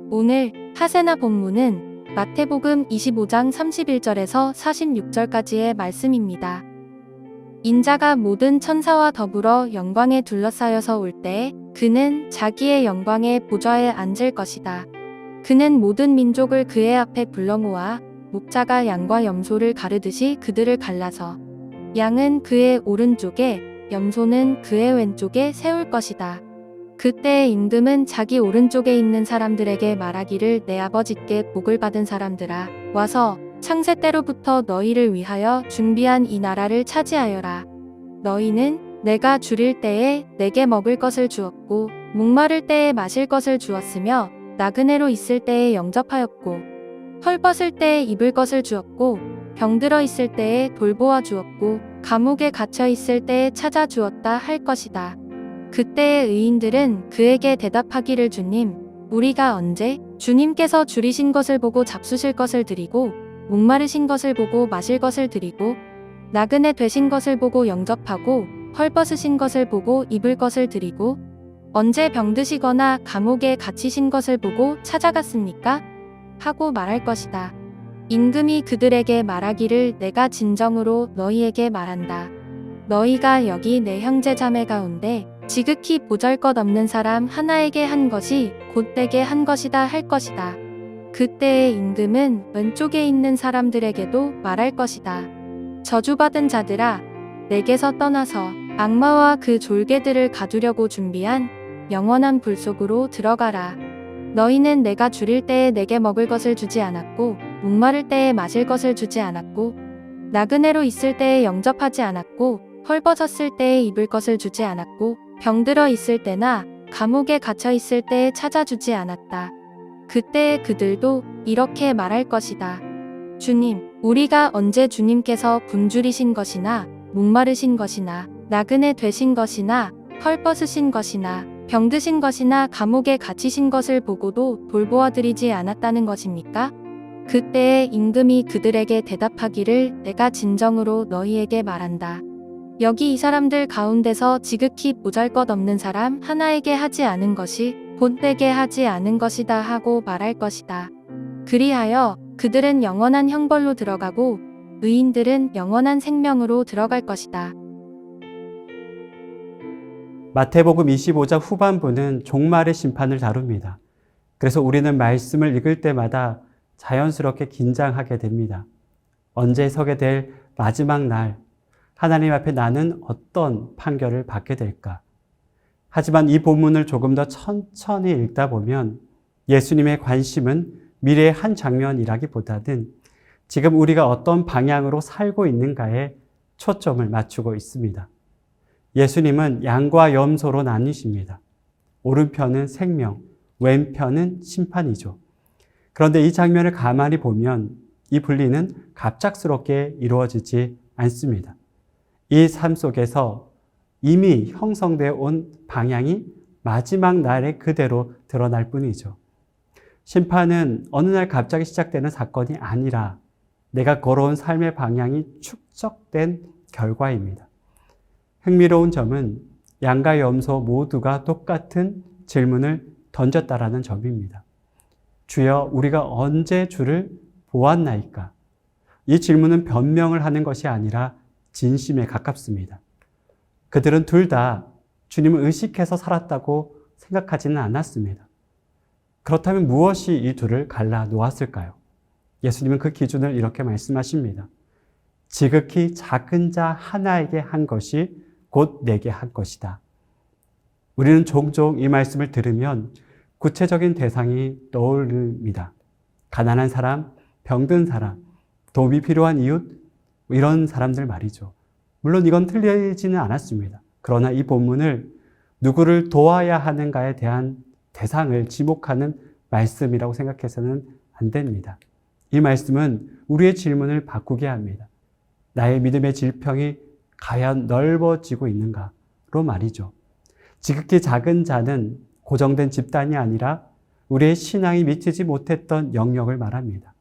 오늘 하세나 본문은 마태복음 25장 31절에서 46절까지의 말씀입니다. 인자가 모든 천사와 더불어 영광에 둘러싸여서 올 때에 그는 자기의 영광의 보좌에 앉을 것이다. 그는 모든 민족을 그의 앞에 불러 모아 목자가 양과 염소를 가르듯이 그들을 갈라서 양은 그의 오른쪽에 염소는 그의 왼쪽에 세울 것이다. 그때의 임금은 자기 오른쪽에 있는 사람들에게 말하기를 내 아버지께 복을 받은 사람들아 와서 창세 때로부터 너희를 위하여 준비한 이 나라를 차지하여라. 너희는 내가 줄일 때에 내게 먹을 것을 주었고 목마를 때에 마실 것을 주었으며 나그네로 있을 때에 영접하였고 헐벗을 때에 입을 것을 주었고 병들어 있을 때에 돌보아 주었고 감옥에 갇혀 있을 때에 찾아 주었다 할 것이다. 그때의 의인들은 그에게 대답하기를 주님, 우리가 언제 주님께서 줄이신 것을 보고 잡수실 것을 드리고 목마르신 것을 보고 마실 것을 드리고 나그네 되신 것을 보고 영접하고 헐벗으신 것을 보고 입을 것을 드리고 언제 병드시거나 감옥에 갇히신 것을 보고 찾아갔습니까? 하고 말할 것이다. 임금이 그들에게 말하기를 내가 진정으로 너희에게 말한다. 너희가 여기 내 형제 자매 가운데 지극히 보잘것없는 사람 하나에게 한 것이 곧 내게 한 것이다 할 것이다. 그때의 임금은 왼쪽에 있는 사람들에게도 말할 것이다. 저주받은 자들아, 내게서 떠나서 악마와 그 졸개들을 가두려고 준비한 영원한 불 속으로 들어가라. 너희는 내가 줄일 때에 내게 먹을 것을 주지 않았고 목마를 때에 마실 것을 주지 않았고 나그네로 있을 때에 영접하지 않았고 헐벗었을 때에 입을 것을 주지 않았고 병들어 있을 때나 감옥에 갇혀 있을 때에 찾아주지 않았다. 그때에 그들도 이렇게 말할 것이다. 주님, 우리가 언제 주님께서 굶주리신 것이나 목마르신 것이나 나그네 되신 것이나 헐벗으신 것이나 병드신 것이나 감옥에 갇히신 것을 보고도 돌보아드리지 않았다는 것입니까? 그때에 임금이 그들에게 대답하기를 내가 진정으로 너희에게 말한다. 여기 이 사람들 가운데서 지극히 보잘것없는 사람 하나에게 하지 않은 것이 곧 내게 하지 않은 것이다 하고 말할 것이다. 그리하여 그들은 영원한 형벌로 들어가고 의인들은 영원한 생명으로 들어갈 것이다. 마태복음 25장 후반부는 종말의 심판을 다룹니다. 그래서 우리는 말씀을 읽을 때마다 자연스럽게 긴장하게 됩니다. 언제 서게 될 마지막 날, 하나님 앞에 나는 어떤 판결을 받게 될까? 하지만 이 본문을 조금 더 천천히 읽다 보면 예수님의 관심은 미래의 한 장면이라기보다는 지금 우리가 어떤 방향으로 살고 있는가에 초점을 맞추고 있습니다. 예수님은 양과 염소로 나뉘십니다. 오른편은 생명, 왼편은 심판이죠. 그런데 이 장면을 가만히 보면 이 분리는 갑작스럽게 이루어지지 않습니다. 이 삶 속에서 이미 형성되어 온 방향이 마지막 날에 그대로 드러날 뿐이죠. 심판은 어느 날 갑자기 시작되는 사건이 아니라 내가 걸어온 삶의 방향이 축적된 결과입니다. 흥미로운 점은 양과 염소 모두가 똑같은 질문을 던졌다라는 점입니다. 주여, 우리가 언제 주를 보았나이까? 이 질문은 변명을 하는 것이 아니라 진심에 가깝습니다. 그들은 둘 다 주님을 의식해서 살았다고 생각하지는 않았습니다. 그렇다면 무엇이 이 둘을 갈라 놓았을까요? 예수님은 그 기준을 이렇게 말씀하십니다. 지극히 작은 자 하나에게 한 것이 곧 내게 한 것이다. 우리는 종종 이 말씀을 들으면 구체적인 대상이 떠오릅니다. 가난한 사람, 병든 사람, 도움이 필요한 이웃, 이런 사람들 말이죠. 물론 이건 틀리지는 않았습니다. 그러나 이 본문을 누구를 도와야 하는가에 대한 대상을 지목하는 말씀이라고 생각해서는 안 됩니다. 이 말씀은 우리의 질문을 바꾸게 합니다. 나의 믿음의 질평이 과연 넓어지고 있는가로 말이죠. 지극히 작은 자는 고정된 집단이 아니라 우리의 신앙이 미치지 못했던 영역을 말합니다.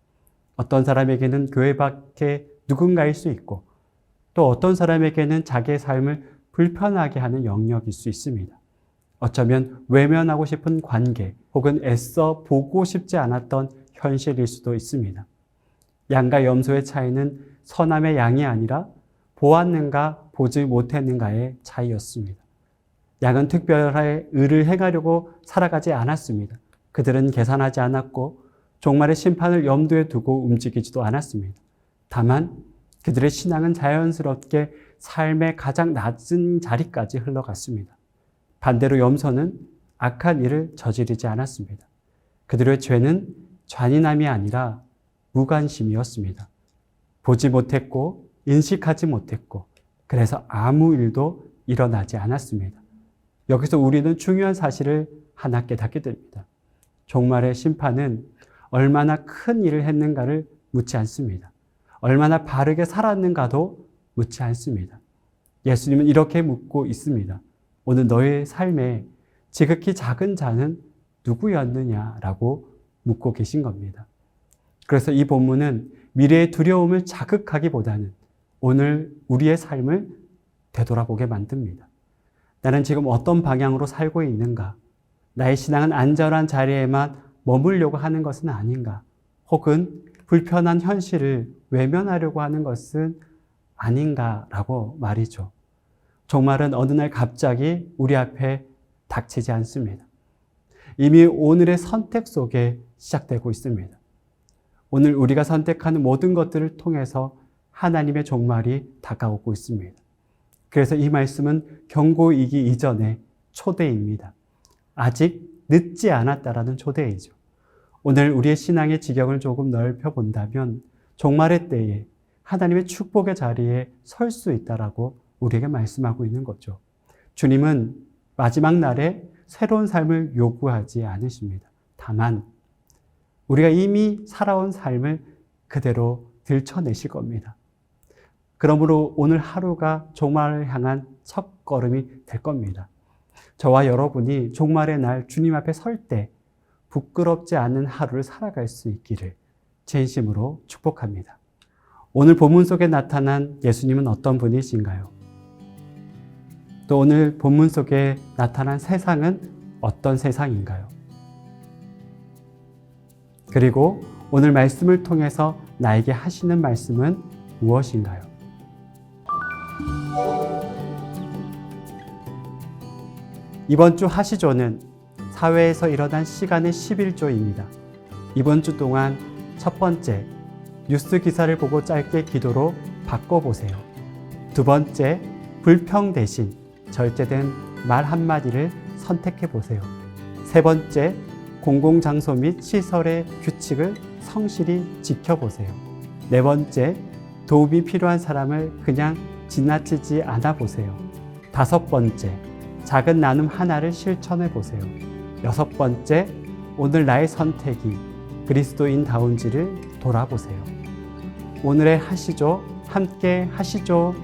어떤 사람에게는 교회 밖에 누군가일 수 있고 또 어떤 사람에게는 자기의 삶을 불편하게 하는 영역일 수 있습니다. 어쩌면 외면하고 싶은 관계 혹은 애써 보고 싶지 않았던 현실일 수도 있습니다. 양과 염소의 차이는 서남의 양이 아니라 보았는가 보지 못했는가의 차이였습니다. 양은 특별하게 의를 행하려고 살아가지 않았습니다. 그들은 계산하지 않았고 종말의 심판을 염두에 두고 움직이지도 않았습니다. 다만 그들의 신앙은 자연스럽게 삶의 가장 낮은 자리까지 흘러갔습니다. 반대로 염소는 악한 일을 저지르지 않았습니다. 그들의 죄는 잔인함이 아니라 무관심이었습니다. 보지 못했고 인식하지 못했고 그래서 아무 일도 일어나지 않았습니다. 여기서 우리는 중요한 사실을 하나 깨닫게 됩니다. 종말의 심판은 얼마나 큰 일을 했는가를 묻지 않습니다. 얼마나 바르게 살았는가도 묻지 않습니다. 예수님은 이렇게 묻고 있습니다. 오늘 너의 삶에 지극히 작은 자는 누구였느냐라고 묻고 계신 겁니다. 그래서 이 본문은 미래의 두려움을 자극하기보다는 오늘 우리의 삶을 되돌아보게 만듭니다. 나는 지금 어떤 방향으로 살고 있는가? 나의 신앙은 안전한 자리에만 머물려고 하는 것은 아닌가? 혹은 불편한 현실을 외면하려고 하는 것은 아닌가라고 말이죠. 종말은 어느 날 갑자기 우리 앞에 닥치지 않습니다. 이미 오늘의 선택 속에 시작되고 있습니다. 오늘 우리가 선택하는 모든 것들을 통해서 하나님의 종말이 다가오고 있습니다. 그래서 이 말씀은 경고이기 이전의 초대입니다. 아직 늦지 않았다라는 초대이죠. 오늘 우리의 신앙의 지경을 조금 넓혀본다면 종말의 때에 하나님의 축복의 자리에 설 수 있다라고 우리에게 말씀하고 있는 거죠. 주님은 마지막 날에 새로운 삶을 요구하지 않으십니다. 다만 우리가 이미 살아온 삶을 그대로 들춰내실 겁니다. 그러므로 오늘 하루가 종말을 향한 첫걸음이 될 겁니다. 저와 여러분이 종말의 날 주님 앞에 설 때 부끄럽지 않은 하루를 살아갈 수 있기를 진심으로 축복합니다. 오늘 본문 속에 나타난 예수님은 어떤 분이신가요? 또 오늘 본문 속에 나타난 세상은 어떤 세상인가요? 그리고 오늘 말씀을 통해서 나에게 하시는 말씀은 무엇인가요? 이번 주 하시조는 사회에서 일어난 시간의 11조입니다. 이번 주 동안 첫 번째, 뉴스 기사를 보고 짧게 기도로 바꿔보세요. 두 번째, 불평 대신 절제된 말 한마디를 선택해보세요. 세 번째, 공공장소 및 시설의 규칙을 성실히 지켜보세요. 네 번째, 도움이 필요한 사람을 그냥 지나치지 않아 보세요. 다섯 번째, 작은 나눔 하나를 실천해 보세요. 여섯 번째, 오늘 나의 선택이 그리스도인다운지를 돌아보세요. 오늘의 하시죠. 함께 하시죠.